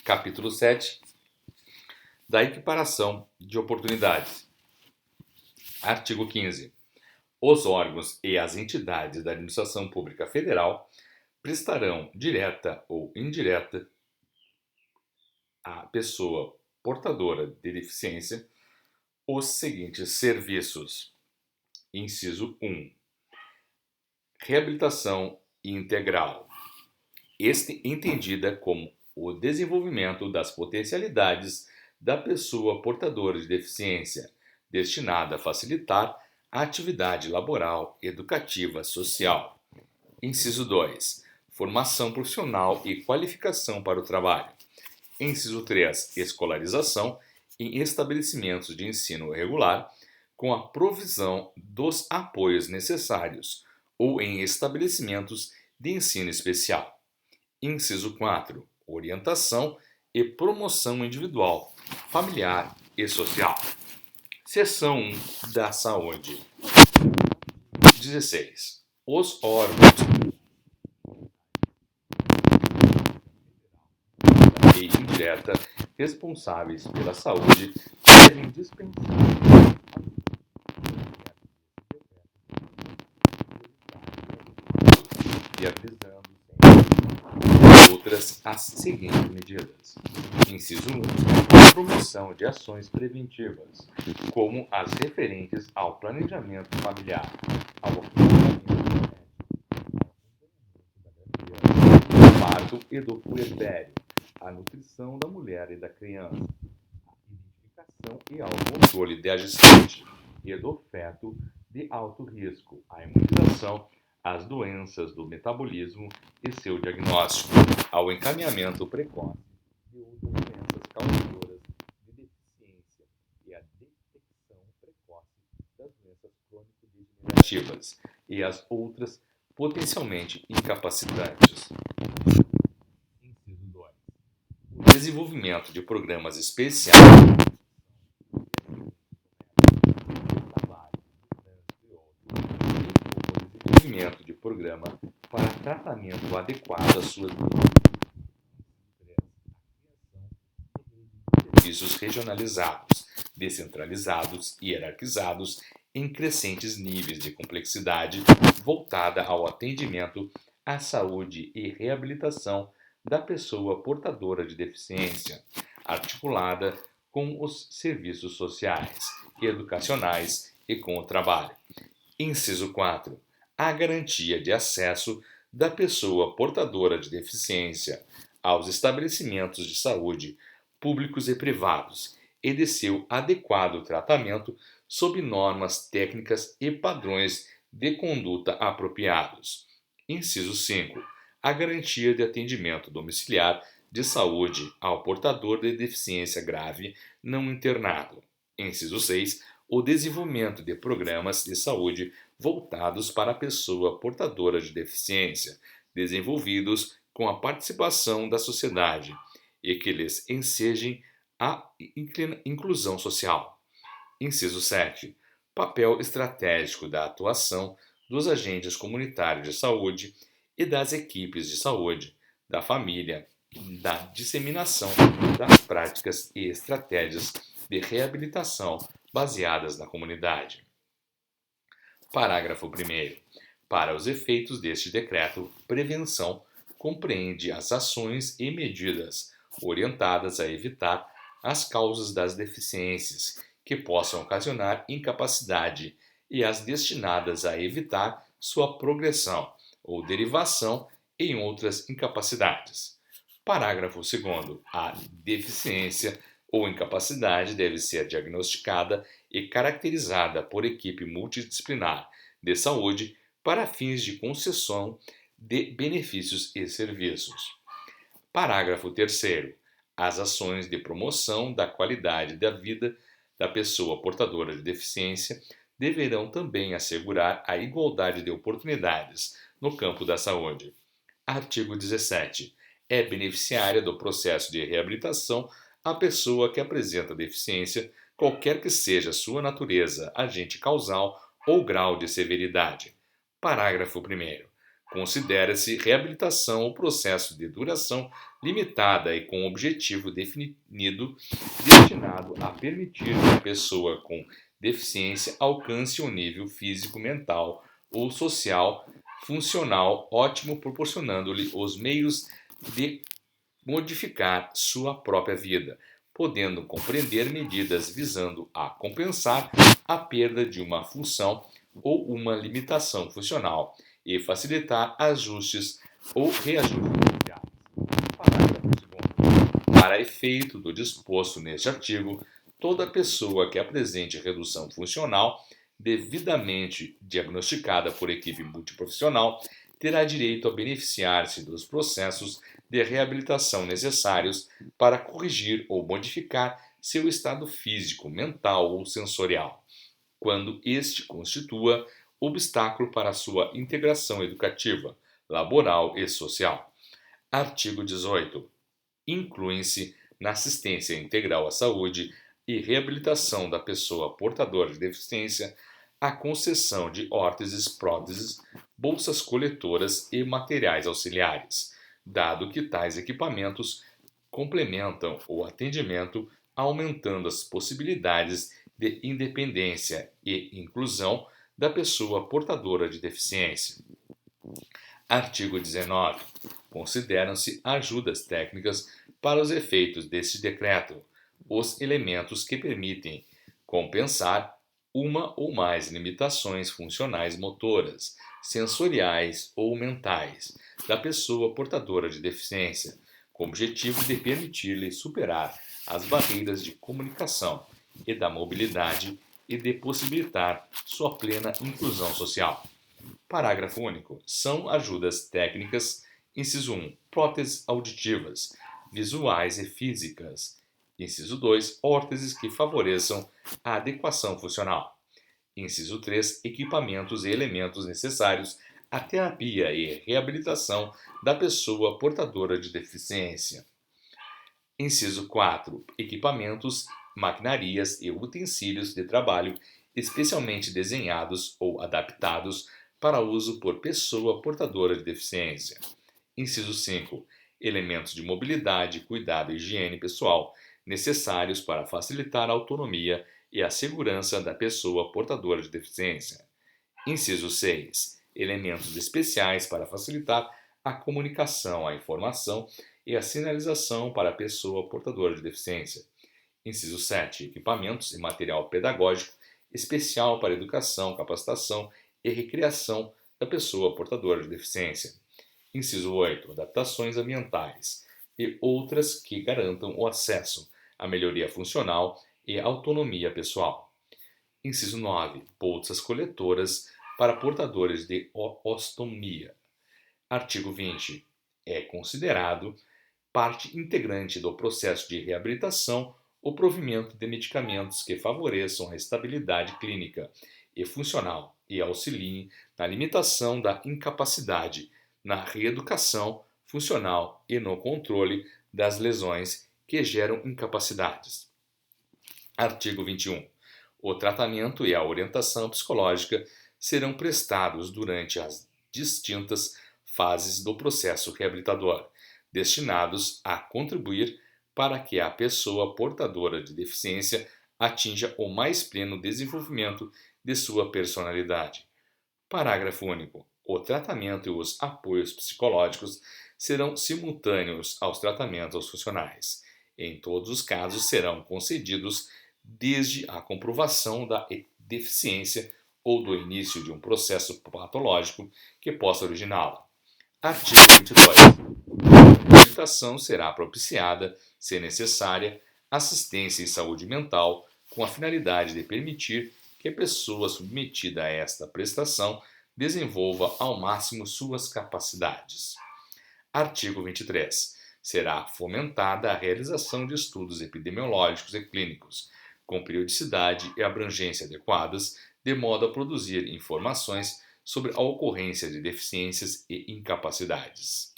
Capítulo 7 da equiparação de oportunidades. Artigo 15. Os órgãos e as entidades da administração pública federal prestarão, direta ou indireta, à pessoa portadora de deficiência os seguintes serviços. Inciso 1. Reabilitação integral. Entendida como o desenvolvimento das potencialidades da pessoa portadora de deficiência, destinada a facilitar a atividade laboral, educativa, social. Inciso 2. Formação profissional e qualificação para o trabalho. Inciso 3. Escolarização em estabelecimentos de ensino regular, com a provisão dos apoios necessários ou em estabelecimentos de ensino especial. Inciso 4. Orientação e promoção individual, familiar e social. Seção 1 da Saúde. 16. Os órgãos e indireta responsáveis pela saúde devem dispensar e avisando outras as seguintes medidas. Inciso 1. Promoção de ações preventivas, como as referentes ao planejamento familiar, ao acompanhamento do parto e do puerpério, à nutrição da mulher e da criança, à identificação e ao controle da gestante e do feto de alto risco, à imunização, às doenças do metabolismo e seu diagnóstico, ao encaminhamento precoce de outras doenças causadoras de deficiência e à detecção precoce das doenças crônico-degenerativas e as outras potencialmente incapacitantes. Inciso 2. O desenvolvimento de programas especiais de programa para tratamento adequado às suas serviços regionalizados, descentralizados e hierarquizados em crescentes níveis de complexidade voltada ao atendimento à saúde e reabilitação da pessoa portadora de deficiência, articulada com os serviços sociais, educacionais e com o trabalho. Inciso 4. A garantia de acesso da pessoa portadora de deficiência aos estabelecimentos de saúde públicos e privados e de seu adequado tratamento sob normas técnicas e padrões de conduta apropriados. Inciso 5. A garantia de atendimento domiciliar de saúde ao portador de deficiência grave não internado. Inciso 6. O desenvolvimento de programas de saúde voltados para a pessoa portadora de deficiência, desenvolvidos com a participação da sociedade e que lhes ensejem a inclusão social. Inciso 7. Papel estratégico da atuação dos agentes comunitários de saúde e das equipes de saúde, da família, da disseminação das práticas e estratégias de reabilitação baseadas na comunidade. Parágrafo 1º. Para os efeitos deste decreto, prevenção compreende as ações e medidas orientadas a evitar as causas das deficiências que possam ocasionar incapacidade e as destinadas a evitar sua progressão ou derivação em outras incapacidades. Parágrafo 2º. A deficiência ou incapacidade deve ser diagnosticada e caracterizada por equipe multidisciplinar de saúde para fins de concessão de benefícios e serviços. Parágrafo 3º. As ações de promoção da qualidade da vida da pessoa portadora de deficiência deverão também assegurar a igualdade de oportunidades no campo da saúde. Artigo 17. É beneficiária do processo de reabilitação a pessoa que apresenta deficiência, qualquer que seja sua natureza, agente causal ou grau de severidade. Parágrafo 1º. Considera-se reabilitação o processo de duração limitada e com objetivo definido, destinado a permitir que a pessoa com deficiência alcance um nível físico, mental ou social funcional ótimo, proporcionando-lhe os meios de modificar sua própria vida, podendo compreender medidas visando a compensar a perda de uma função ou uma limitação funcional e facilitar ajustes ou reajustes iniciais. Parágrafo 2º. Para efeito do disposto neste artigo, toda pessoa que apresente redução funcional devidamente diagnosticada por equipe multiprofissional terá direito a beneficiar-se dos processos de reabilitação necessários para corrigir ou modificar seu estado físico, mental ou sensorial, quando este constitua obstáculo para sua integração educativa, laboral e social. Artigo 18. Incluem-se na assistência integral à saúde e reabilitação da pessoa portadora de deficiência a concessão de órteses, próteses, bolsas coletoras e materiais auxiliares, dado que tais equipamentos complementam o atendimento, aumentando as possibilidades de independência e inclusão da pessoa portadora de deficiência. Artigo 19. Consideram-se ajudas técnicas para os efeitos deste decreto os elementos que permitem compensar uma ou mais limitações funcionais motoras, sensoriais ou mentais da pessoa portadora de deficiência, com o objetivo de permitir-lhe superar as barreiras de comunicação e da mobilidade e de possibilitar sua plena inclusão social. Parágrafo único. São ajudas técnicas, inciso 1, próteses auditivas, visuais e físicas. Inciso 2, órteses que favoreçam a adequação funcional. Inciso 3, equipamentos e elementos necessários à terapia e reabilitação da pessoa portadora de deficiência. Inciso 4, equipamentos, maquinarias e utensílios de trabalho especialmente desenhados ou adaptados para uso por pessoa portadora de deficiência. Inciso 5, elementos de mobilidade, cuidado e higiene pessoal necessários para facilitar a autonomia e a segurança da pessoa portadora de deficiência. Inciso 6. Elementos especiais para facilitar a comunicação, a informação e a sinalização para a pessoa portadora de deficiência. Inciso 7. Equipamentos e material pedagógico especial para educação, capacitação e recreação da pessoa portadora de deficiência. Inciso 8. Adaptações ambientais e outras que garantam o acesso a melhoria funcional e autonomia pessoal. Inciso 9. Bolsas coletoras para portadores de ostomia. Artigo 20. É considerado parte integrante do processo de reabilitação o provimento de medicamentos que favoreçam a estabilidade clínica e funcional e auxiliem na limitação da incapacidade, na reeducação funcional e no controle das lesões que geram incapacidades. Artigo 21. O tratamento e a orientação psicológica serão prestados durante as distintas fases do processo reabilitador, destinados a contribuir para que a pessoa portadora de deficiência atinja o mais pleno desenvolvimento de sua personalidade. Parágrafo único. O tratamento e os apoios psicológicos serão simultâneos aos tratamentos funcionais. Em todos os casos, serão concedidos desde a comprovação da deficiência ou do início de um processo patológico que possa originá-la. Artigo 22. A reabilitação será propiciada, se necessária, assistência em saúde mental, com a finalidade de permitir que a pessoa submetida a esta prestação desenvolva ao máximo suas capacidades. Artigo 23. Será fomentada a realização de estudos epidemiológicos e clínicos, com periodicidade e abrangência adequadas, de modo a produzir informações sobre a ocorrência de deficiências e incapacidades.